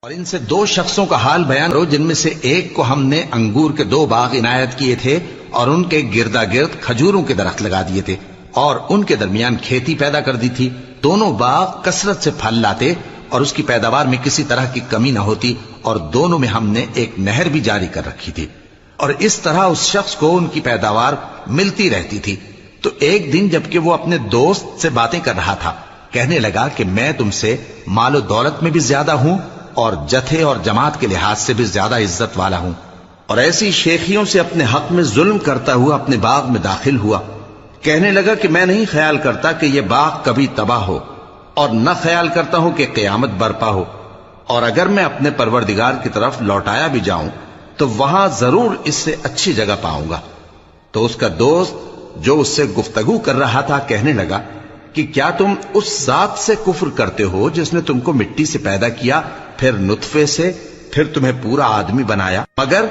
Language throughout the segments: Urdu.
اور ان سے دو شخصوں کا حال بیان کرو جن میں سے ایک کو ہم نے انگور کے 2 باغ عنایت کیے تھے اور ان کے گردا گرد کھجوروں کے درخت لگا دیے تھے اور ان کے درمیان کھیتی پیدا کر دی تھی. دونوں باغ کثرت سے پھل لاتے اور اس کی پیداوار میں کسی طرح کی کمی نہ ہوتی اور دونوں میں ہم نے ایک نہر بھی جاری کر رکھی تھی. اور اس طرح اس شخص کو ان کی پیداوار ملتی رہتی تھی. تو ایک دن جبکہ وہ اپنے دوست سے باتیں کر رہا تھا کہنے لگا کہ میں تم سے مال و دولت میں بھی زیادہ ہوں اور جتھے اور جماعت کے لحاظ سے بھی زیادہ عزت والا ہوں. اور ایسی شیخیوں سے اپنے حق میں ظلم کرتا ہوا اپنے باغ میں داخل ہوا. کہنے لگا کہ میں نہیں خیال کرتا کہ یہ باغ کبھی تباہ ہو اور نہ خیال کرتا ہوں کہ قیامت برپا ہو، اور اگر میں اپنے پروردگار کی طرف لوٹایا بھی جاؤں تو وہاں ضرور اس سے اچھی جگہ پاؤں گا. تو اس کا دوست جو اس سے گفتگو کر رہا تھا کہنے لگا کہ کیا تم اس ذات سے کفر کرتے ہو جس نے تم کو مٹی سے پیدا کیا، پھر نطفے سے، پھر تمہیں پورا آدمی بنایا؟ مگر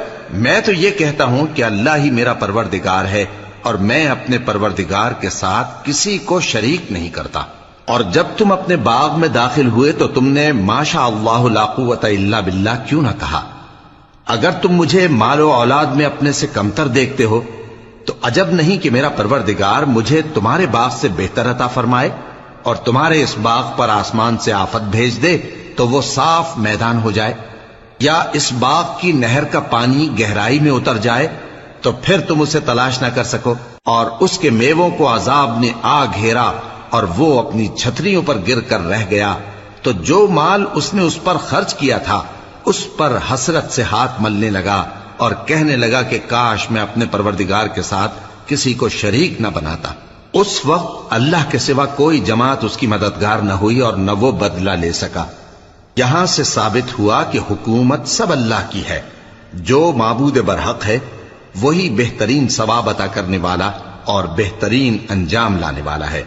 میں تو یہ کہتا ہوں کہ اللہ ہی میرا پروردگار ہے اور میں اپنے پروردگار کے ساتھ کسی کو شریک نہیں کرتا. اور جب تم اپنے باغ میں داخل ہوئے تو تم نے ماشاء اللہ لا قوت الا باللہ کیوں نہ کہا؟ اگر تم مجھے مال و اولاد میں اپنے سے کمتر دیکھتے ہو تو عجب نہیں کہ میرا پروردگار مجھے تمہارے باغ سے بہتر عطا فرمائے اور تمہارے اس باغ پر آسمان سے آفت بھیج دے تو وہ صاف میدان ہو جائے، یا اس باغ کی نہر کا پانی گہرائی میں اتر جائے تو پھر تم اسے تلاش نہ کر سکو، اور اس کے میووں کو عذاب نے آ گھیرا اور وہ اپنی چھتریوں پر گر کر رہ گیا. تو جو مال اس نے اس پر خرچ کیا تھا اس پر حسرت سے ہاتھ ملنے لگا اور کہنے لگا کہ کاش میں اپنے پروردگار کے ساتھ کسی کو شریک نہ بناتا. اس وقت اللہ کے سوا کوئی جماعت اس کی مددگار نہ ہوئی اور نہ وہ بدلہ لے سکا. یہاں سے ثابت ہوا کہ حکومت سب اللہ کی ہے. جو معبود برحق ہے وہی بہترین ثواب عطا کرنے والا اور بہترین انجام لانے والا ہے.